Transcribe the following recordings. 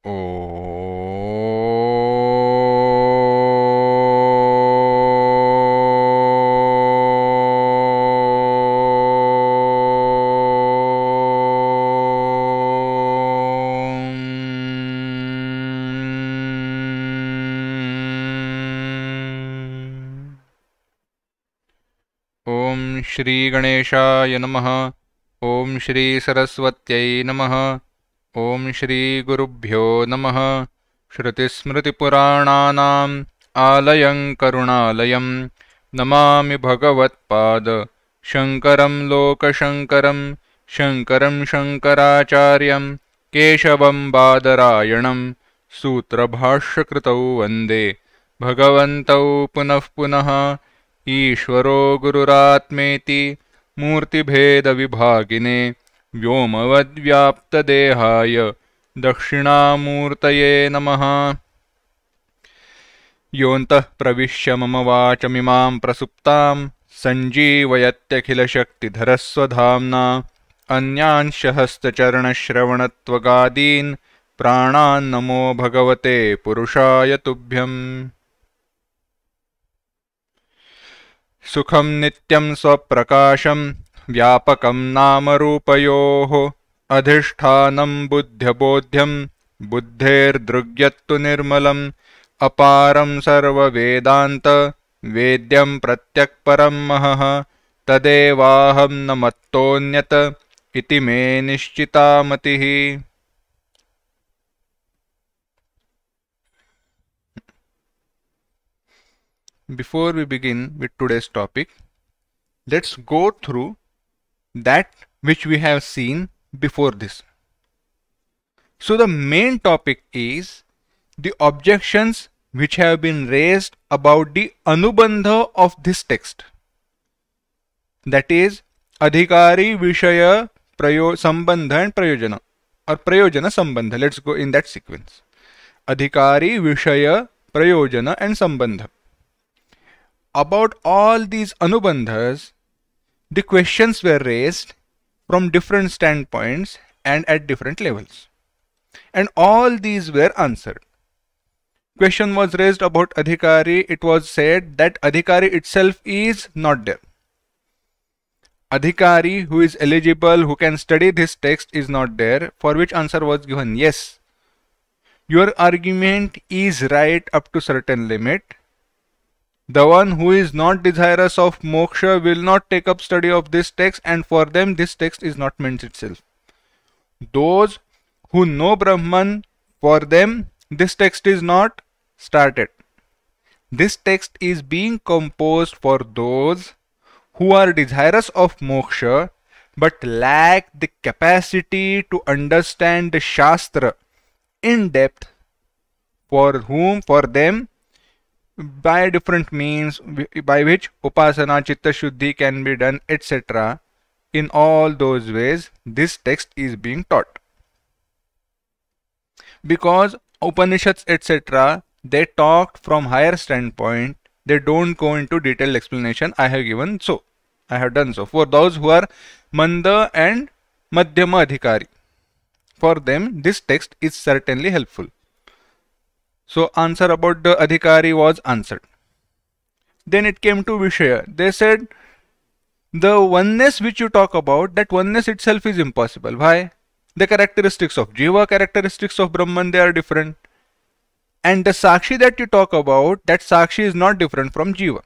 ओ ओम श्री गणेशाय नमः। ओम श्री सरस्वत्यै नमः। ओम श्री गुरुभ्यो नमः। श्रुतिस्मृतिपुराणानाम् आलयं करुणालयं नमामि भगवत्पाद शङ्करं लोकशङ्करं शङ्करं शङ्कराचार्यं केशवं बादरायणं सूत्रभाष्यकृतौ वन्दे भगवन्तौ पुनः पुनः। ईश्वरो गुरुरात्मेति मूर्तिभेदविभागिने व्योमवद्व्याप्तदेहाय दक्षिणामूर्तये नमः। योऽन्तः प्रविश्य मम वाचमिमां प्रसुप्तां सञ्जीवयत्यखिलशक्तिधरस्वधाम्ना अन्यांश हस्तचरणश्रवणत्वगादीन् प्राणान् नमो भगवते पुरुषाय तुभ्यम्। सुखं नित्यं स्वप्रकाशं व्यापकं नामरूपयोः अधिष्ठानं बुद्ध्यबोध्यं बुद्धेर्दृग्यत्तु निर्मलम् अपारं सर्ववेदान्त वेद्यं प्रत्यक्परं महः तदेवाहं न मत्तोऽन्यत् इति मे निश्चिता मतिः। Before we begin with today's topic, let's go through that which we have seen before this. So the main topic is the objections which have been raised about the anubandha of this text. That is adhikari, vishaya, sambandha and prayojana, or prayojana sambandha. Let's go in that sequence. Adhikari, vishaya, prayojana and sambandha. About all these anubandhas, the questions were raised from different standpoints and at different levels. And all these were answered. Question was raised about adhikari. It was said that adhikari itself is not there. Adhikari who is eligible, who can study this text is not there, for which answer was given, yes, your argument is right up to certain limit. The one who is not desirous of moksha will not take up study of this text, and for them this text is not meant itself. Those who know Brahman, for them this text is not started. This text is being composed for those who are desirous of moksha but lack the capacity to understand the Shastra in depth, for them by different means by which upasana, chitta shuddhi can be done, etc. In all those ways this text is being taught. Because Upanishads, etc., they talked from higher standpoint, they don't go into detailed explanation. I have done so for those who are manda and madhyama adhikari. For them this text is certainly helpful. So answer about the adhikari was answered. Then it came to Vishaya. They said the oneness which you talk about, that oneness itself is impossible. Why? The characteristics of Jiva, characteristics of Brahman, they are different. And the Sakshi that you talk about, that Sakshi is not different from Jiva.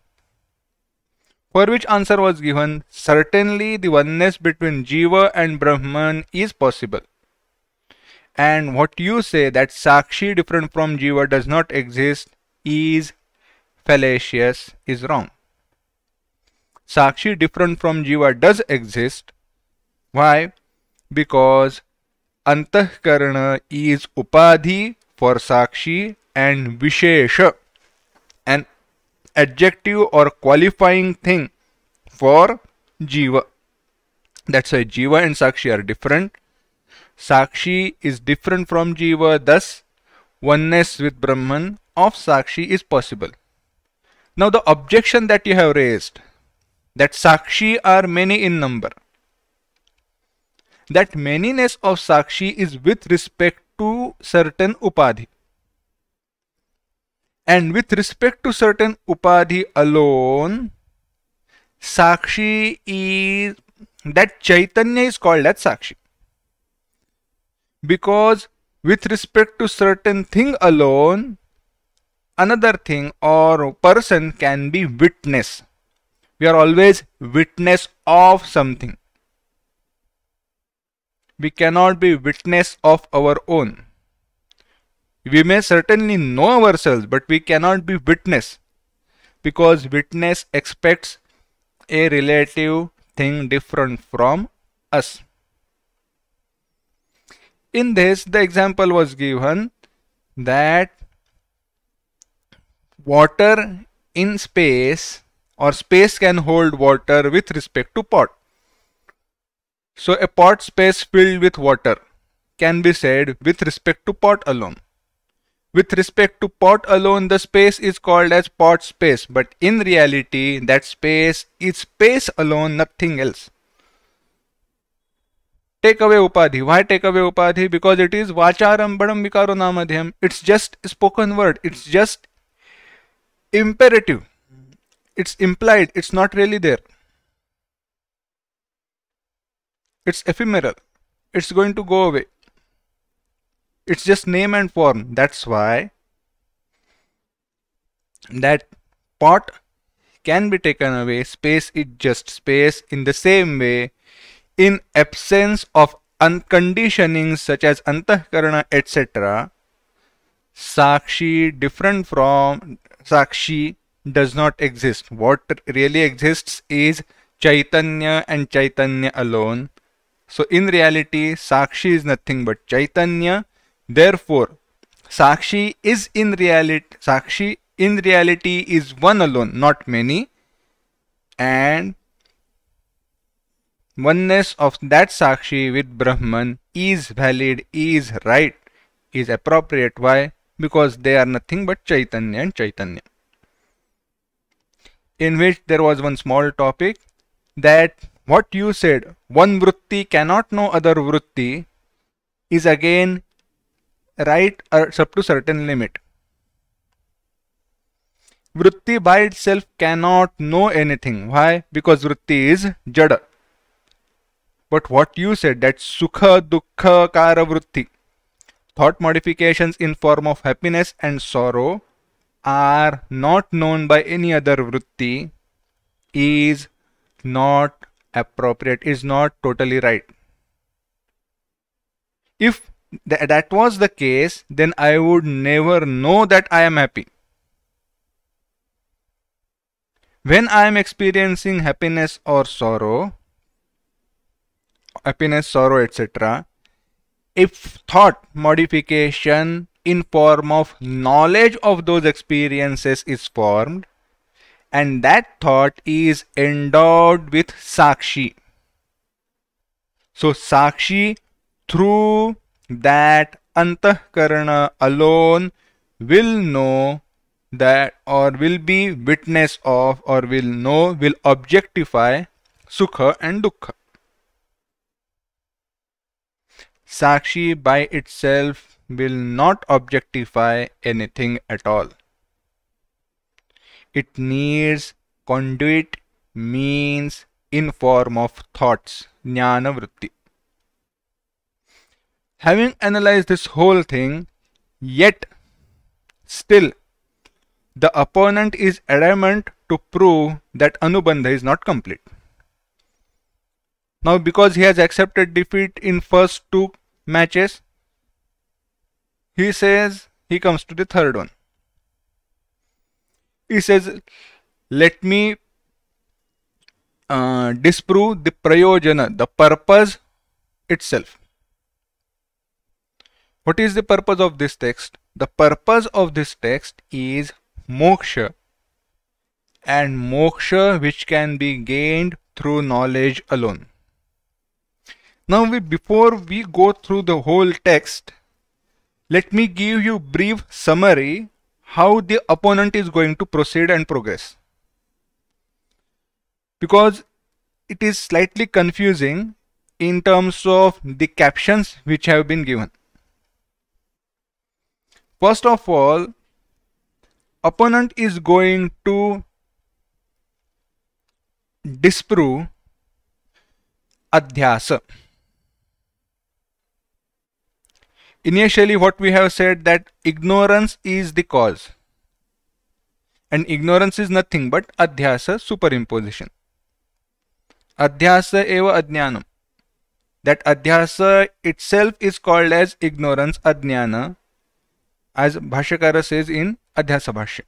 For which answer was given, certainly the oneness between Jiva and Brahman is possible. And what you say that Sakshi different from Jiva does not exist is fallacious, is wrong. Sakshi different from Jiva does exist. Why? Because Antahkarana is Upadhi for Sakshi and Vishesha, an adjective or qualifying thing for Jiva. That's why Jiva and Sakshi are different. Sakshi is different from Jiva, thus oneness with Brahman of Sakshi is possible. Now the objection that you have raised, that Sakshi are many in number, that manyness of Sakshi is with respect to certain upadhi. And with respect to certain upadhi alone, Sakshi is, that Chaitanya is called as Sakshi. Because with respect to certain thing alone, another thing or person can be witness. We are always witness of something. We cannot be witness of our own. We may certainly know ourselves, but we cannot be witness, because witness expects a relative thing different from us. In this, the example was given that water in space, or space can hold water with respect to pot. So a pot space filled with water can be said with respect to pot alone. With respect to pot alone, the space is called as pot space, but in reality that space is space alone, nothing else. Take away upadhi. Why take away upadhi? Because it is vacharam badam vikaro namadhyam. It's just spoken word. It's just imperative. It's implied. It's not really there. It's ephemeral. It's going to go away. It's just name and form. That's why that pot can be taken away. Space is just space. In the same way, in absence of unconditionings such as antahkarana, etc., Sakshi different from Sakshi does not exist. What really exists is Chaitanya and Chaitanya alone. So in reality, Sakshi is nothing but Chaitanya. Therefore, Sakshi in reality is one alone, not many, and oneness of that Sakshi with Brahman is valid, is right, is appropriate. Why? Because they are nothing but Chaitanya and Chaitanya. In which there was one small topic, that what you said, one vritti cannot know other vritti, is again right up to certain limit. Vritti by itself cannot know anything. Why? Because vritti is jada. But what you said, that sukha dukkha kara vritti, thought modifications in form of happiness and sorrow, are not known by any other vritti, is not appropriate, is not totally right. If that was the case, then I would never know that I am happy. When I am experiencing happiness or sorrow, etc., if thought modification in form of knowledge of those experiences is formed, and that thought is endowed with Sakshi. So Sakshi through that antahkarana alone will know that, or will be witness of, or will objectify sukha and dukkha. Sakshi by itself will not objectify anything at all. It needs conduit, means in form of thoughts, jnana vritti. Having analyzed this whole thing, yet still the opponent is adamant to prove that Anubandha is not complete. Now, because he has accepted defeat in first two matches, he says, he comes to the third one. He says, let me disprove the prayojana, the purpose itself. What is the purpose of this text? The purpose of this text is moksha, and moksha which can be gained through knowledge alone. Now, before we go through the whole text, let me give you brief summary how the opponent is going to proceed and progress, because it is slightly confusing in terms of the captions which have been given. First of all, opponent is going to disprove adhyasa. Initially what we have said that ignorance is the cause, and ignorance is nothing but adhyasa, superimposition. Adhyasa eva ajnanam. That adhyasa itself is called as ignorance, ajnana, as Bhashyakara says in Adhyasa Bhashya.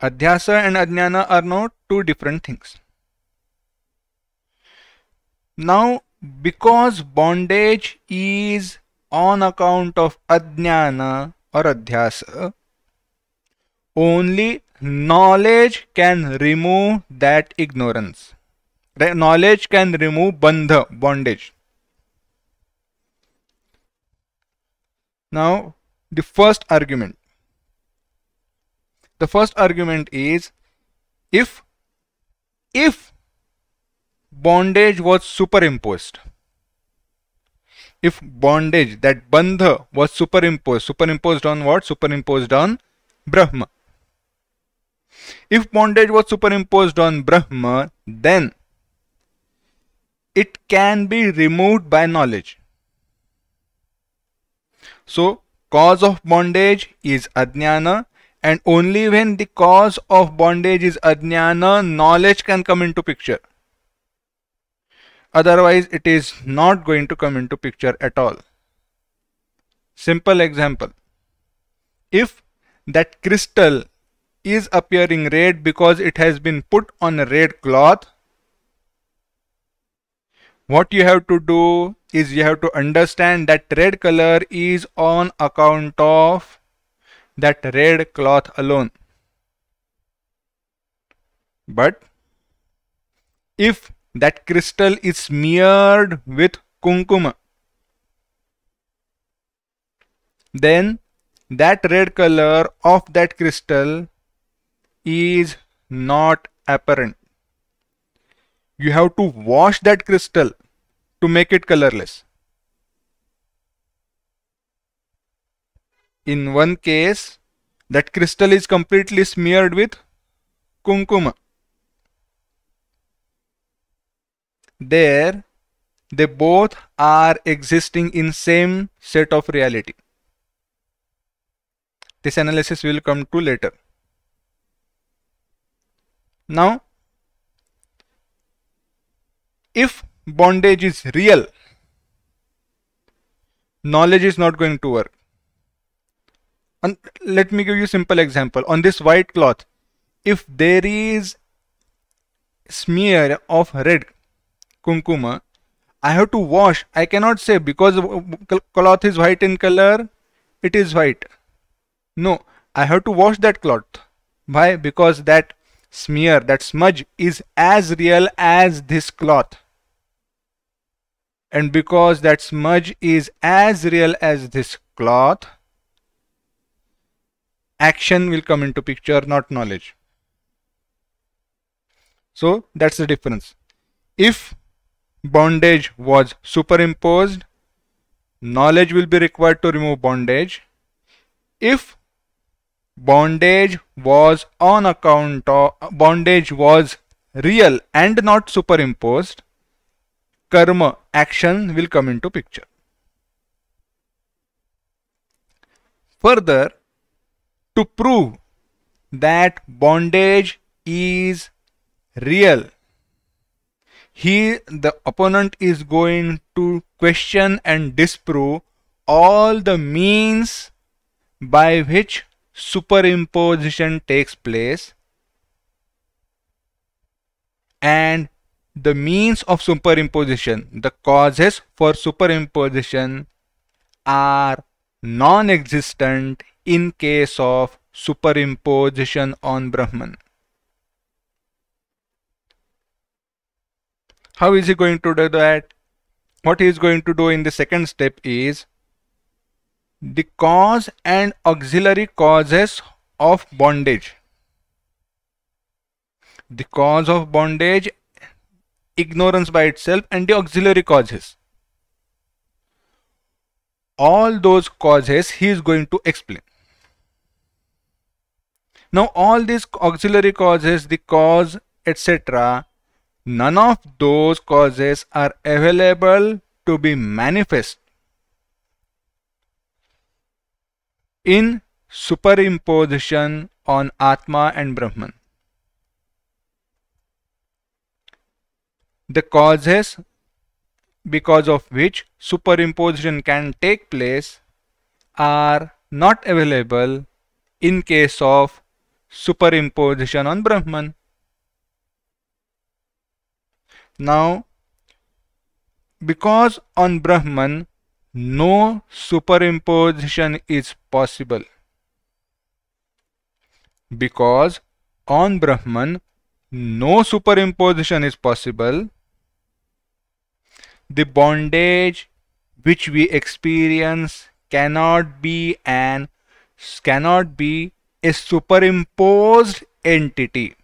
Adhyasa and ajnana are not two different things. Now, because bondage is on account of ajnana or adhyasa, only knowledge can remove that ignorance. The knowledge can remove bandha, bondage. Now, the first argument. The first argument is if bondage was superimposed, if bondage, that bandha was superimposed on what? Superimposed on Brahma. If bondage was superimposed on Brahma, then it can be removed by knowledge. So, cause of bondage is ajnana, and only when the cause of bondage is ajnana, knowledge can come into picture. Otherwise, it is not going to come into picture at all. Simple example. If that crystal is appearing red because it has been put on a red cloth, what you have to do is you have to understand that red color is on account of that red cloth alone. But if that crystal is smeared with kunkuma, then that red color of that crystal is not apparent. You have to wash that crystal to make it colorless. In one case, that crystal is completely smeared with kunkuma. There, they both are existing in same set of reality. This analysis will come to later. Now, if bondage is real, knowledge is not going to work. And let me give you a simple example. On this white cloth, if there is smear of red kunkuma, I have to wash. I cannot say because cloth is white in color, it is white. No, I have to wash that cloth. Why? Because that smear, that smudge is as real as this cloth. And because that smudge is as real as this cloth, action will come into picture, not knowledge. So that's the difference. If bondage was superimposed, knowledge will be required to remove bondage. If bondage was on account of bondage was real and not superimposed, karma, action will come into picture. Further, to prove that bondage is real, the opponent is going to question and disprove all the means by which superimposition takes place, and the means of superimposition, the causes for superimposition, are non-existent in case of superimposition on Brahman. How is he going to do that? What he is going to do in the second step is the cause and auxiliary causes of bondage. The cause of bondage, ignorance by itself, and the auxiliary causes. all those causes he is going to explain. Now all these auxiliary causes, the cause, etc., none of those causes are available to be manifest in superimposition on Atma and Brahman. The causes because of which superimposition can take place are not available in case of superimposition on Brahman. Now, because on Brahman no superimposition is possible, because on Brahman no superimposition is possible, the bondage which we experience cannot be a superimposed entity.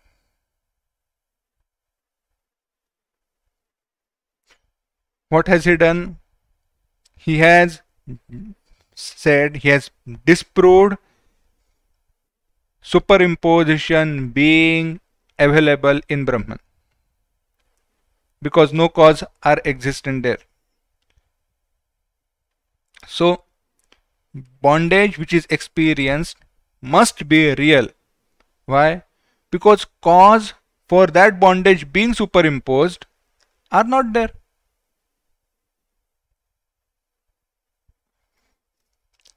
What has he done? He has said, he has disproved superimposition being available in Brahman, because no cause are existent there. So bondage which is experienced must be real. Why? Because cause for that bondage being superimposed are not there.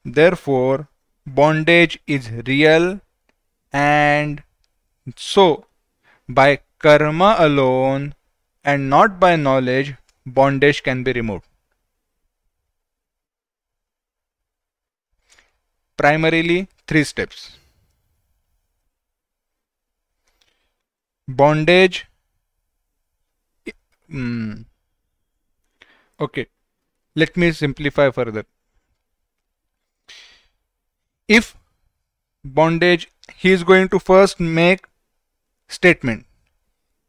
Therefore bondage is real, and so by karma alone and not by knowledge bondage can be removed. Primarily 3 steps. Bondage, okay, let me simplify further. If bondage, he is going to first make statement.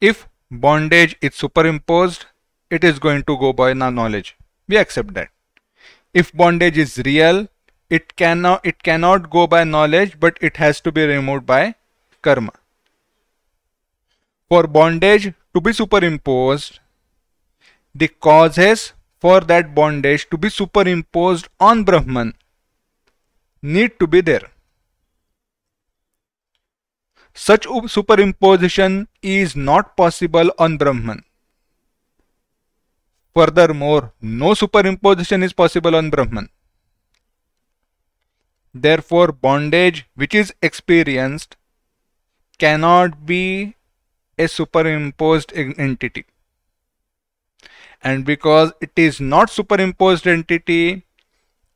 If bondage is superimposed, it is going to go by knowledge. We accept that. If bondage is real, it cannot go by knowledge, but it has to be removed by karma. For bondage to be superimposed, the causes for that bondage to be superimposed on Brahman need to be there. Such superimposition is not possible on Brahman. Furthermore, no superimposition is possible on Brahman. Therefore, bondage which is experienced cannot be a superimposed entity. And because it is not superimposed entity,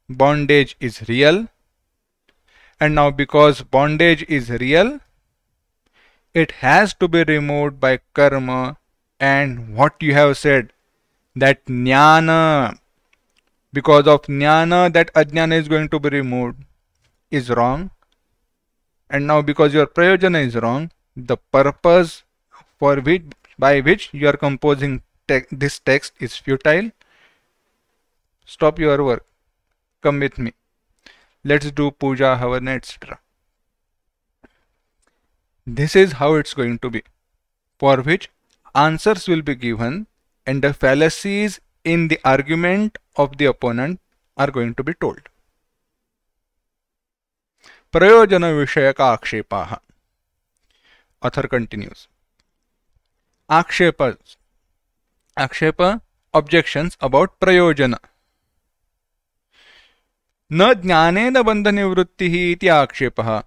bondage is real. And now because bondage is real, it has to be removed by karma. And what you have said, that jnana, because of jnana that ajnana is going to be removed, is wrong. And now because your prayojana is wrong, the purpose for which, by which you are composing this text is futile. Stop your work. Come with me. Let's do puja, havana, etc. This is how it's going to be, for which answers will be given and the fallacies in the argument of the opponent are going to be told. Prayojana Vishayaka Akshepaha. Author continues. Akshepa, objections about prayojana. न ज्ञानेन बंध निवृत्तिः इति आक्षेपः.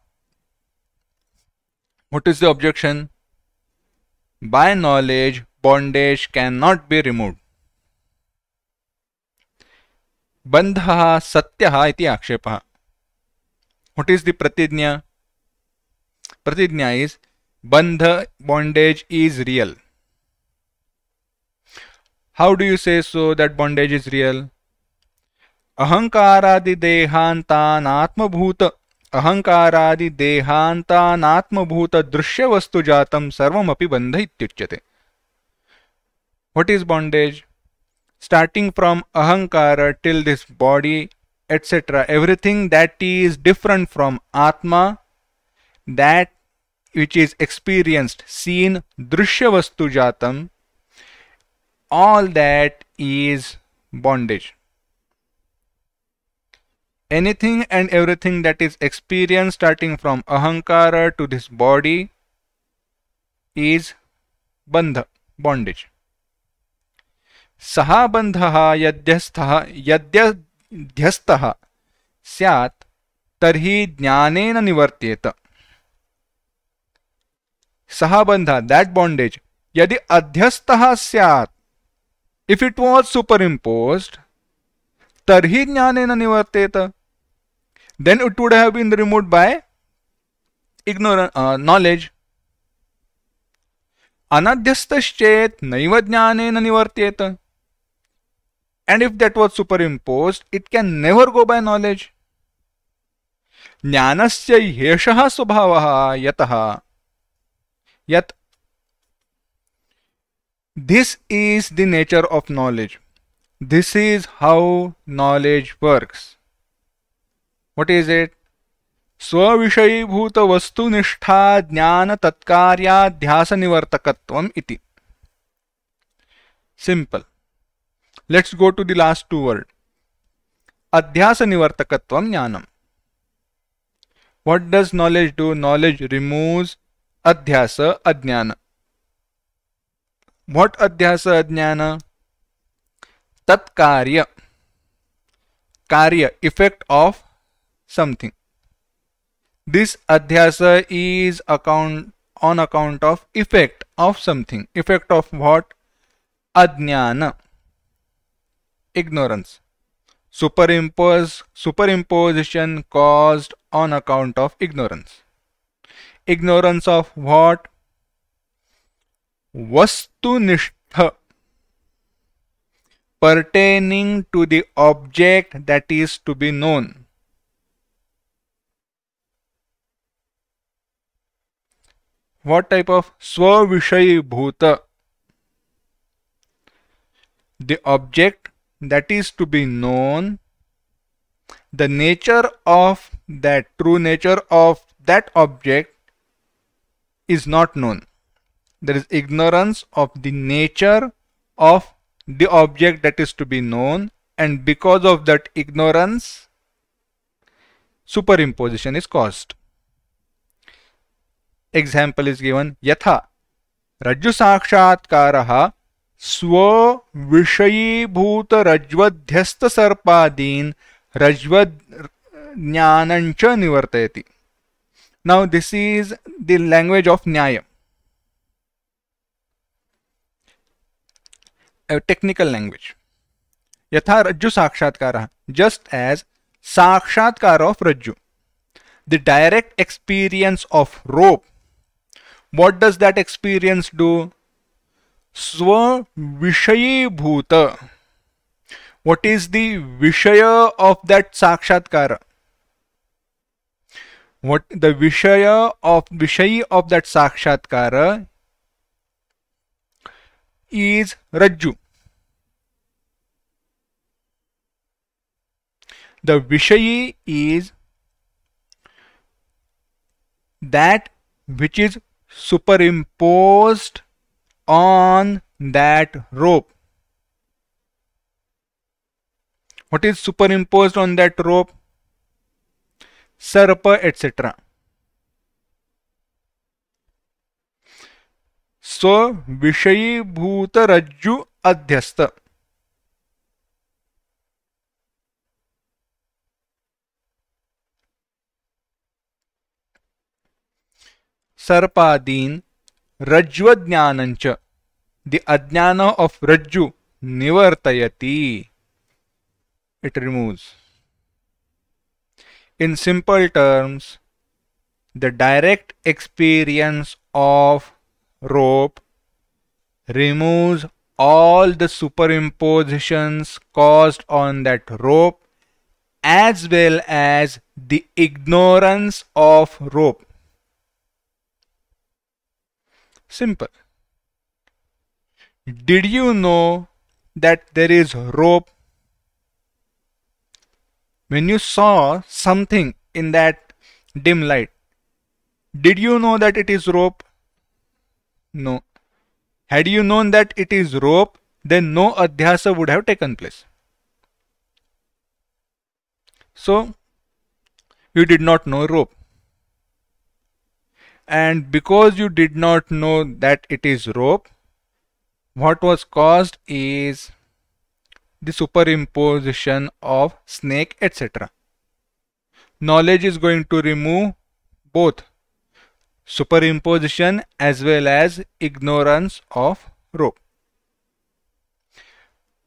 What is the objection? By knowledge, bondage cannot be removed. Bandhah satyah iti akshepah. What is the pratijna? Pratijna is bandha, bondage is real. How do you say so that bondage is real? अहंकारादि देहांतानात्मभूत अहंकारादि देहांतानात्मभूत दृश्य वस्तु जातम सर्वमपि बंध इत्युच्यते. What is bondage? Starting from ahankara till this body etc., everything that is different from Atma, that which is experienced, seen, drishya vastu jatam, all that is bondage. Anything and everything that is experienced starting from ahankara to this body is bandha, bondage. सहा बंधः यद्यध्यस्तः स्यात् तर्हि ज्ञानेन निवर्त्येत. सहा बंधा, that bondage, यदि अध्यस्तः स्यात्, if it was superimposed, तर्हि ज्ञानेन निवर्त्येत, then it would have been removed by ignorance, knowledge. अनध्यस्तश्चेत् नैव ज्ञानेन निवर्त्येत. And if that was superimposed, it can never go by knowledge. ज्ञानस्य ह्येषः स्वभावः यतः यत्. This is the nature of knowledge. This is how knowledge works. What is it? स्वविषयीभूत वस्तुनिष्ठा ज्ञान तत्कार्याध्यास निवर्तकत्वम इति. Simple. Let's go to the last two words. Adhyasa nivartakatvam jnanam. What does knowledge do? Knowledge removes adhyasa, ajnana. What adhyasa, ajnana? Tat karya. Karya, effect of something. This adhyasa is on account of effect of something. Effect of what? Ajnana. Ignorance. Superimposition caused on account of ignorance. Ignorance of what? Vastunishtha, pertaining to the object that is to be known. What type of? Swavishayi bhuta, the object that is to be known, the nature of that, true nature of that object is not known. There is ignorance of the nature of the object that is to be known, and because of that ignorance, superimposition is caused. Example is given. Yatha Rajju Sakshatkaraha स्व विषयीभूत रज्वध्यस्त सर्पादीन रज्वद ज्ञानंच निवर्तयति. Now this is the language of Nyaya, a technical language. Yatha Rajju Sakshatkara, just as Sakshatkara of Rajju, the direct experience of rope. What does that experience do? Swa Vishayibhuta. What is the Vishaya of that Sakshatkara? What the Vishayi of that Sakshatkara is Rajju. The Vishayi is that which is superimposed on that rope. What is superimposed on that rope? Sarpa, etc. So Vishayibhuta Rajju Adhyasta. Sarpadin Rajvajnanancha, the ajnana of Rajju, nivartayati, it removes. In simple terms, the direct experience of rope removes all the superimpositions caused on that rope as well as the ignorance of rope. Simple. Did you know that there is rope? When you saw something in that dim light, did you know that it is rope? No. Had you known that it is rope, then no adhyasa would have taken place. So, you did not know rope. And because you did not know that it is rope, what was caused is the superimposition of snake, etc. Knowledge is going to remove both superimposition as well as ignorance of rope.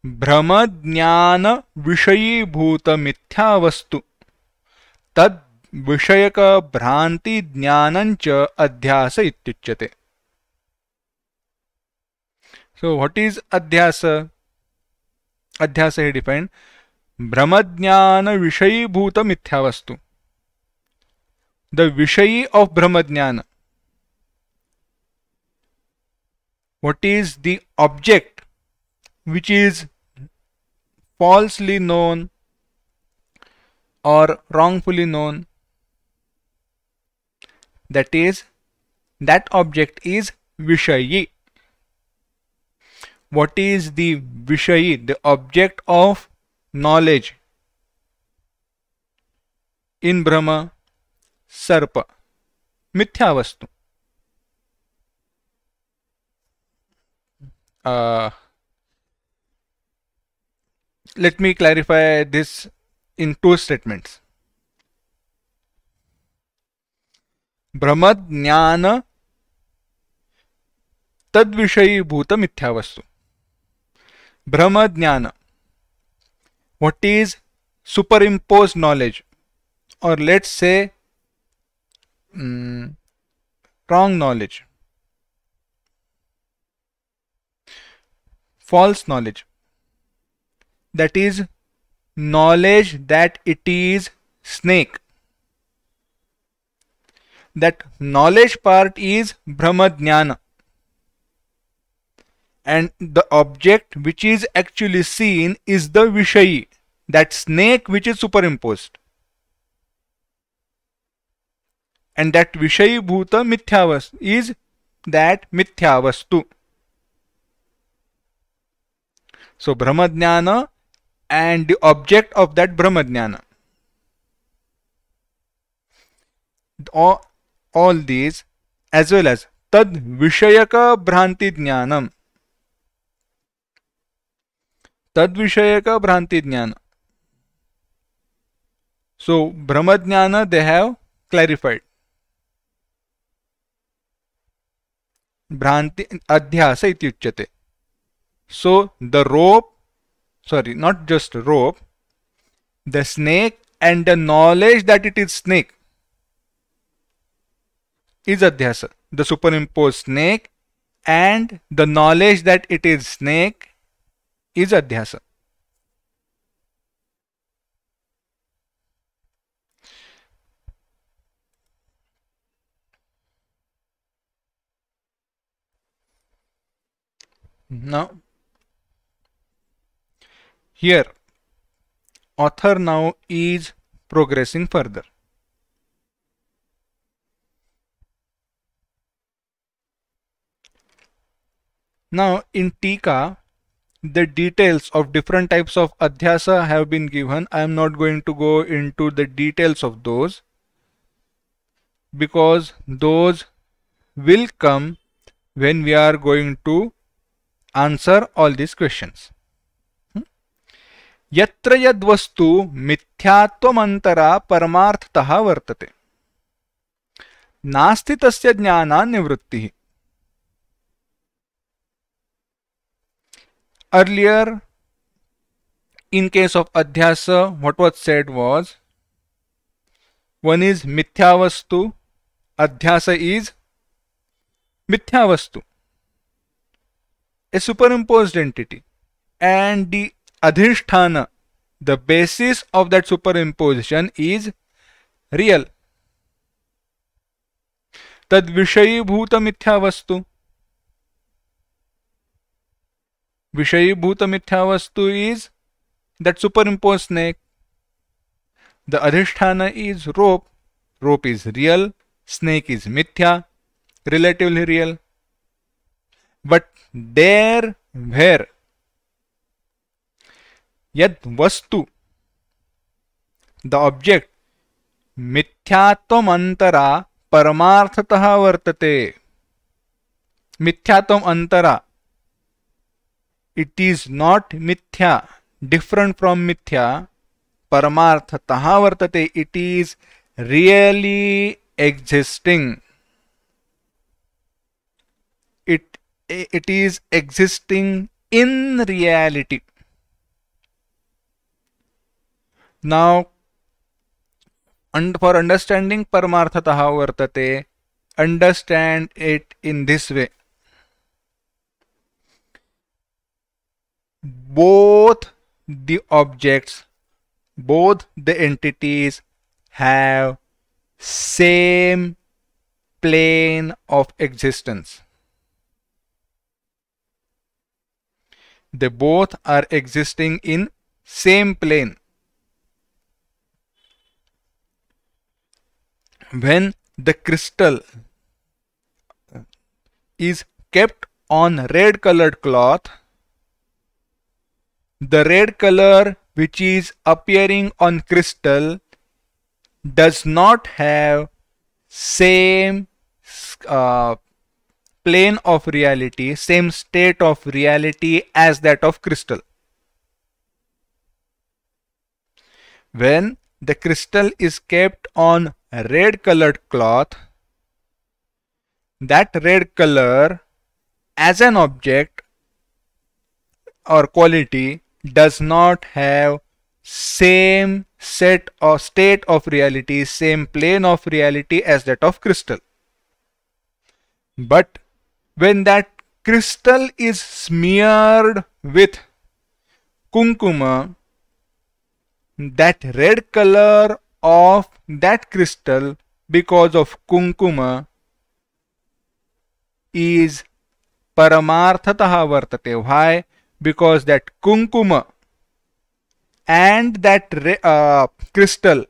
भ्रम ज्ञान विषयीभूत मिथ्या वस्तु तद विषयक भ्रांति ज्ञानंच अध्यास इत्युच्यते. So what is adhyasa? Adhyasa he defined brahmadhyana vishayibhuta mithya. The vishayi of brahmadhyana. What is the object which is falsely known or wrongfully known? That object is vishayi. What is the vishayi, the object of knowledge in Brahma? Sarpa, mithya vastu. Let me clarify this in two statements. Brahma jnana tad vishayibhuta mithya vastu. Brahma jnana, what is superimposed knowledge, or let's say wrong knowledge, false knowledge, that is knowledge that it is snake. That knowledge part is Brahma jnana, and the object which is actually seen is the vishayi, that snake which is superimposed, and that vishayi bhuta mithya vastu is that mithya vastu. So Brahma jnana and the object of that Brahma jnana, all these, as well as tad vishayaka bhranti jnanam. Tad vishayaka bhranti jnana. So Brahma jnana they have clarified. Bhranti adhyasa iti uchyate. So the rope, sorry, not just rope, the snake and the knowledge that it is snake is adhyasa. The superimposed snake and the knowledge that it is snake is adhyasa. Now, here author now is progressing further. Now in Tika, the details of different types of adhyasa have been given. I am not going to go into the details of those, because those will come when we are going to answer all these questions. यत्र यद्वस्तु मिथ्यात्वमन्तरा परमार्थतः वर्तते नास्ति तस्य ज्ञानान् निवृत्तिः. Earlier, in case of adhyasa, what was said was, one is mithya vastu, adhyasa is mithya vastu, a superimposed entity, and the adhisthana, the basis of that superimposition, is real. Tad vishayibhuta mithya vastu. Vishayibhuta mithya vastu is that superimposed snake, The adhisthana is rope. Rope is real. Snake is mithya, relatively real. But there where yad vastu, the object, मिथ्यात्वम अंतरा परमार्थतः वर्तते. मिथ्यात्वम अंतरा, it is not mithya, different from mithya. Paramarthatah vartate, it is really existing. It is existing in reality. Now, for understanding Paramarthatah vartate, understand it in this way. Both the objects, both the entities have same plane of existence. They both are existing in same plane. When the crystal is kept on red colored cloth, the red color which is appearing on crystal does not have same plane of reality, same state of reality as that of crystal. When the crystal is kept on red colored cloth, that red color as an object or quality does not have same set or state of reality, same plane of reality as that of crystal. But when that crystal is smeared with kunkuma, that red color of that crystal because of kunkuma is paramarthatah vartate. Why? Because that kunkuma and that crystal,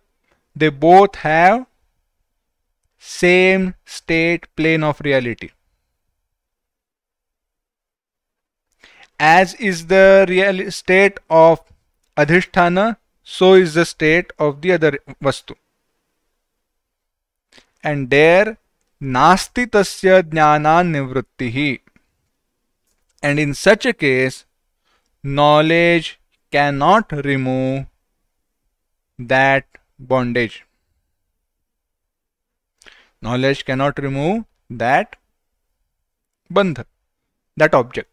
they both have same state plane of reality. As is the real state of adhisthana, so is the state of the other vastu. And there nasti tasya jnana nivrittihi. And in such a case, knowledge cannot remove that bondage. Knowledge cannot remove that bandha, that object.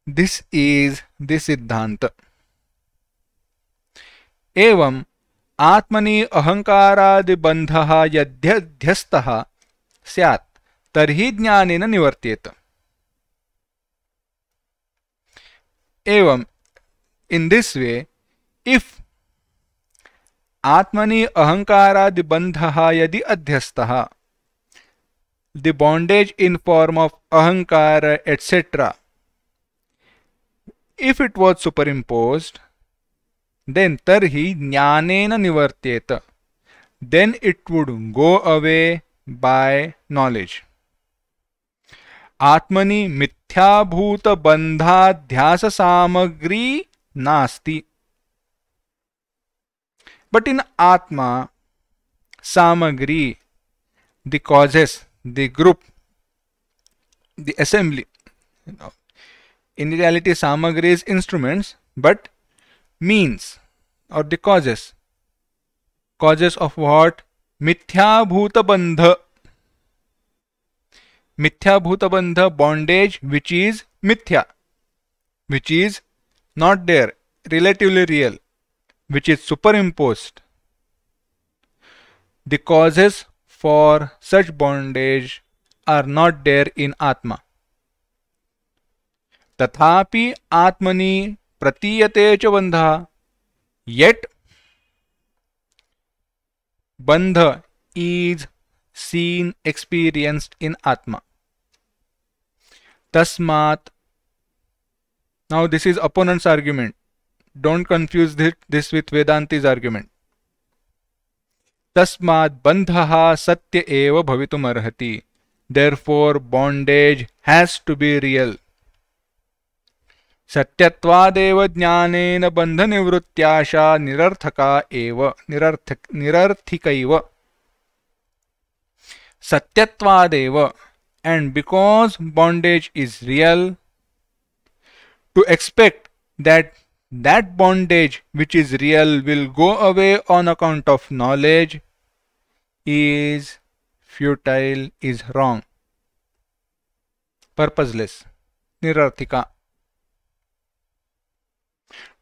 This is the Siddhanta. एवं आत्मनि अहंकारादि बंधः यद्यध्यस्तः स्यात् तर्हि ज्ञानेन निवर्त्येत. Evam, in this way, if Atmani ahankaradi bandhaha yadi adhyastaha, the bondage in form of ahankara, etc., if it was superimposed, then tarhi jnanena nivartyeta, then it would go away by knowledge. Atmani मिथ्याभूत बंधाध्यास सामग्री नास्ति. But in Atma, samagri, the causes, the group, the assembly. In reality, samagri is instruments, but means or the causes. Causes of what? Mithyabhuta bandha. Mithyabhuta bandha, bondage which is mithya, which is not there, relatively real, which is superimposed. The causes for such bondage are not there in Atma. Tathapi Atmani pratiyate cha bandha, yet bandha is seen, experienced in Atma. Tasmat. Now this is opponent's argument. Don't confuse this with Vedanti's argument. Tasmad bandhaha satya eva bhavitum arhati. Therefore, bondage has to be real. सत्यत्वादेव ज्ञानेन बंधनिवृत्त्याशा निरर्थका एव निरर्थिकैव. Satyatvadev, and because bondage is real, to expect that bondage which is real will go away on account of knowledge is futile, is wrong, purposeless, nirarthika.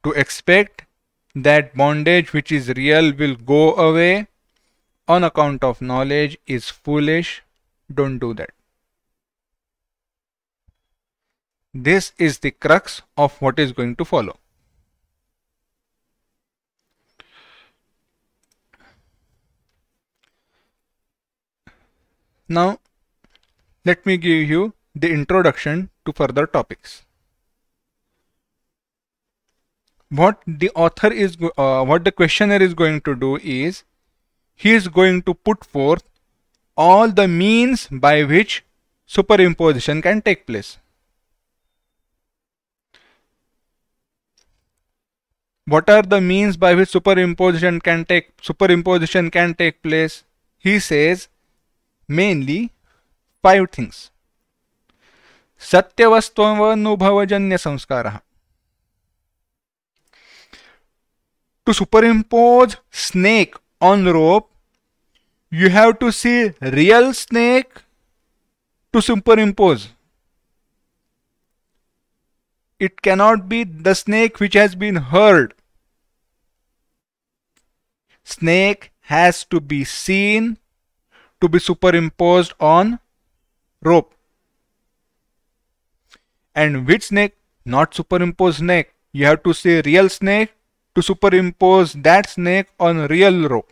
To expect that bondage which is real will go away on account of knowledge is foolish. Don't do that. This is the crux of what is going to follow. Now, let me give you the introduction to further topics. What the author is, what the questioner is going to do is, he is going to put forth all the means by which superimposition can take place. What are the means by which superimposition can take place? He says mainly 5 things. Satyavastvanubhavajanya samskara. To superimpose snake on rope, you have to see real snake to superimpose. It cannot be the snake which has been heard. Snake has to be seen to be superimposed on rope. And which snake? Not superimposed snake. You have to see real snake to superimpose that snake on real rope.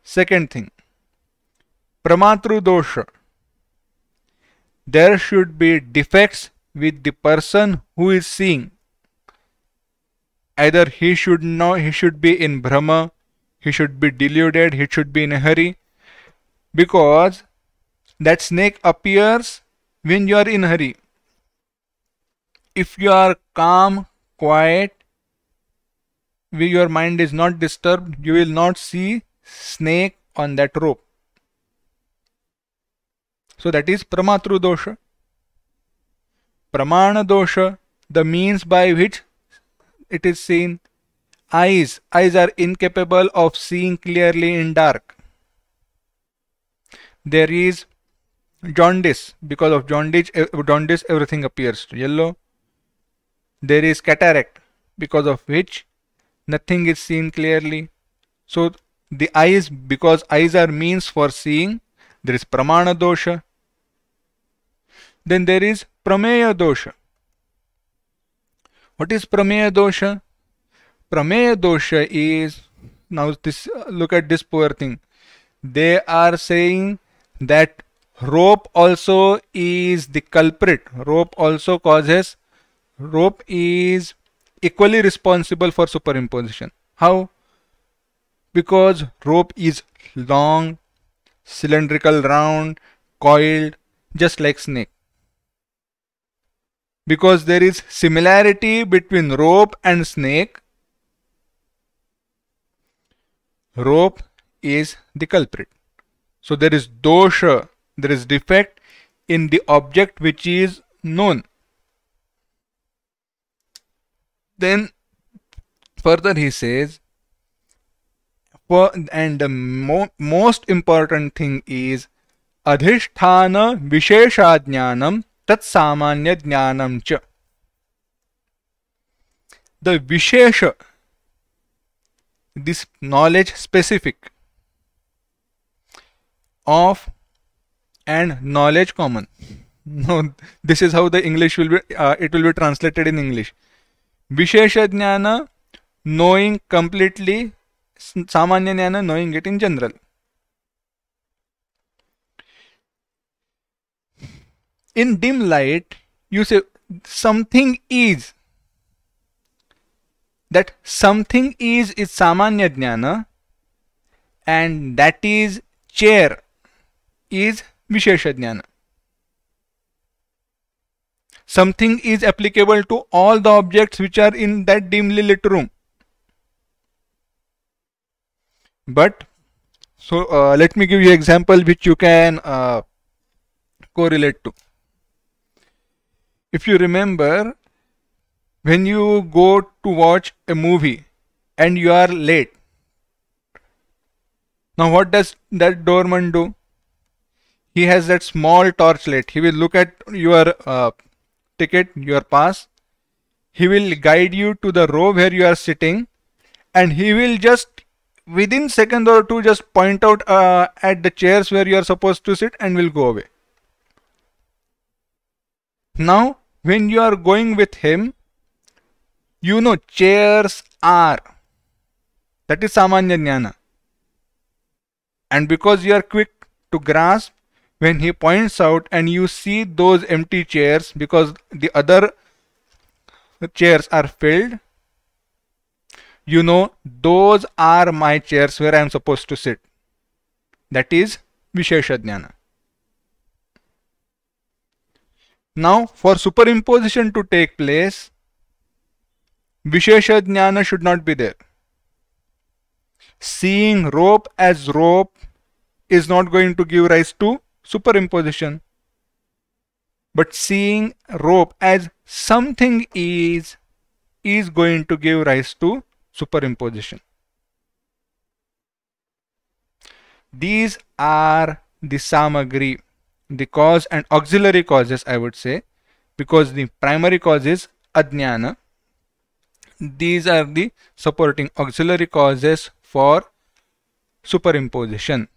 Second thing, pramatru dosha. There should be defects with the person who is seeing. Either he should be in Brahma, he should be deluded, he should be in a hurry, because that snake appears when you are in a hurry. If you are calm, quiet, where your mind is not disturbed, you will not see snake on that rope. So that is pramatru dosha. Pramana dosha, the means by which it is seen. Eyes are incapable of seeing clearly in dark. There is jaundice. Because of jaundice everything appears yellow. There is cataract, because of which nothing is seen clearly. So the eyes, because eyes are means for seeing, there is pramana dosha. Then there is prameya dosha. What is prameya dosha? Prameya dosha is, now this, look at this poor thing. They are saying that rope also is the culprit. Rope is equally responsible for superimposition. How? Because rope is long, cylindrical, round, coiled, just like snake. Because there is similarity between rope and snake, rope is the culprit. So there is dosha, there is defect in the object which is known. Then further he says, and the most important thing is adhishthana visheshajnanam tat samanya jnanam cha. The vishesha, this knowledge specific of, and knowledge common. No, this is how the English will be, it will be translated in English. Vishesha jnana, knowing completely, samanya jnana, knowing it in general. In dim light, you say something is, that something is Samanya Jnana and that is chair is Vishesha Jnana. Something is applicable to all the objects which are in that dimly lit room. But so let me give you an example which you can correlate to. If you remember, when you go to watch a movie and you are late, now what does that doorman do? He has that small torchlight. He will look at your ticket, your pass. He will guide you to the row where you are sitting, and he will just within second or two just point out at the chairs where you are supposed to sit and will go away. Now when you are going with him, you know chairs are, that is Samanya Jnana, and because you are quick to grasp, when he points out and you see those empty chairs because the other chairs are filled, you know those are my chairs where I am supposed to sit. That is Vishesha Jnana. Now for superimposition to take place, Vishesha Jnana should not be there. Seeing rope as rope is not going to give rise to superimposition, but seeing rope as something is going to give rise to superimposition. These are the samagri, the cause and auxiliary causes, I would say, because the primary cause is ajnana. These are the supporting auxiliary causes for superimposition.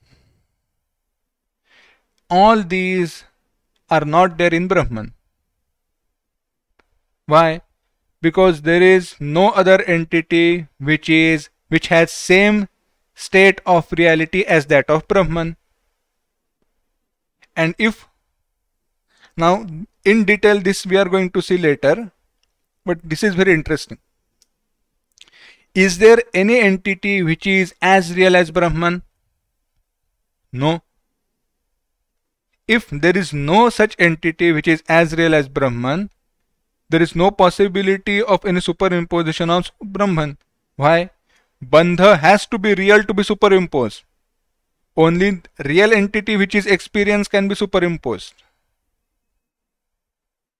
All these are not there in Brahman. Why? Because there is no other entity which has same state of reality as that of Brahman. And if now in detail this we are going to see later, but this is very interesting. Is there any entity which is as real as Brahman? No. If there is no such entity which is as real as Brahman, there is no possibility of any superimposition on Brahman. Why? Bandha has to be real to be superimposed. Only real entity which is experience can be superimposed.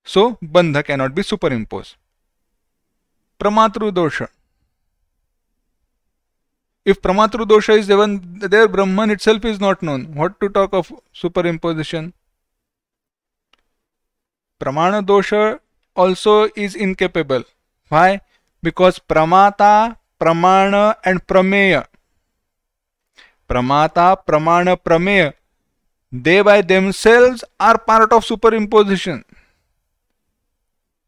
So Bandha cannot be superimposed. Pramatru dosha. If Pramatru dosha is even there, Brahman itself is not known. What to talk of superimposition? Pramana dosha also is incapable. Why? Because Pramata, Pramana and Prameya. Pramata, Pramana, Prameya, they by themselves are part of superimposition.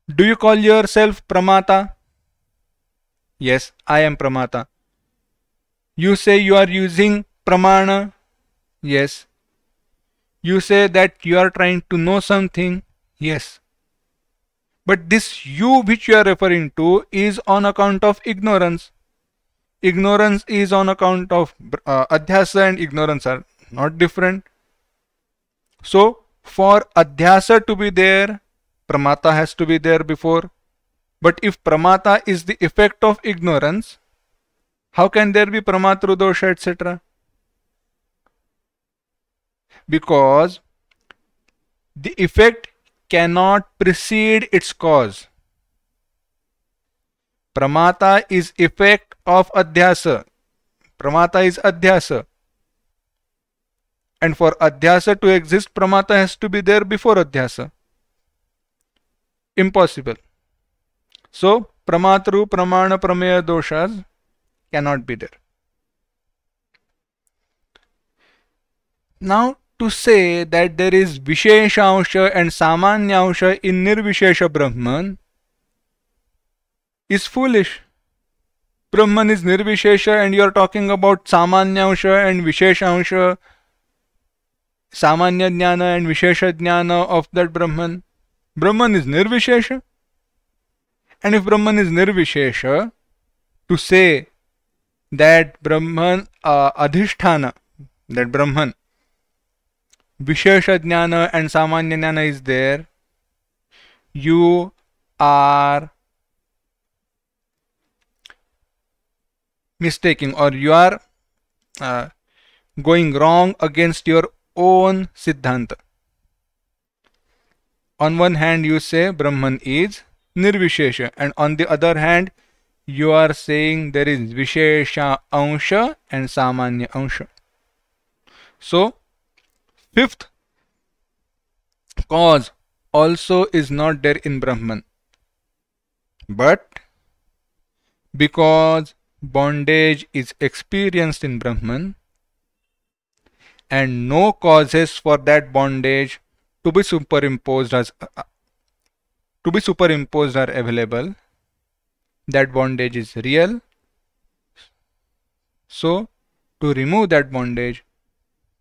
Do you call yourself Pramata? Yes, I am Pramata. You say you are using Pramana? Yes. You say that you are trying to know something? Yes. But this you which you are referring to is on account of ignorance. Ignorance is on account of adhyasa, and ignorance are not different. So for adhyasa to be there, Pramata has to be there before. But if Pramata is the effect of ignorance, how can there be Pramatru dosha, etc.? Because the effect cannot precede its cause. Pramata is effect of adhyasa. Pramata is adhyasa. And for adhyasa to exist, Pramata has to be there before adhyasa. Impossible. So Pramatru, Pramana, Prameya doshas cannot be there. Now to say that there is Visheshansha and Samanyansha in Nirvishesha Brahman is foolish. Brahman is Nirvishesha and you are talking about Samanyansha and Visheshansha, Samanya Jnana and Vishesha Jnana of that Brahman. Brahman is Nirvishesha. And if Brahman is Nirvishesha, to say that Brahman Adhisthana, that Brahman, Vishesha Jnana and Samanya Jnana is there, you are mistaking, or you are going wrong against your own Siddhanta. On one hand you say Brahman is Nirvishesha, and on the other hand you are saying there is Vishesha Ansha and Samanya Ansha. So fifth cause also is not there in Brahman, but because bondage is experienced in Brahman and no causes for that bondage to be superimposed are available, that bondage is real. So to remove that bondage,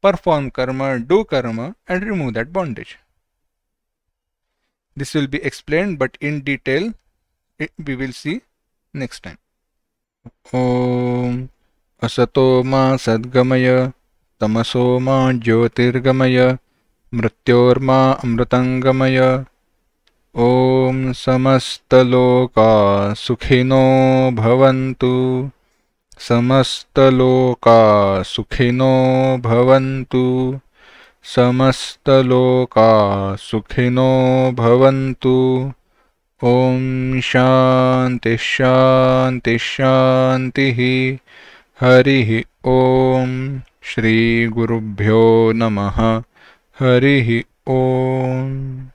perform karma, do karma, and remove that bondage. This will be explained, but in detail we will see next time. Om Asato ma Sadgamaya Tamaso ma Jyotirgamaya Mrityorma Amritangamaya. Om Samastaloka Sukhino Bhavantu. Samastaloka Sukhino Bhavantu. Samastaloka Sukhino Bhavantu. Om Shanti Shanti Shanti. Harihi Om. Shri Gurubhyo Namaha. Harihi Om.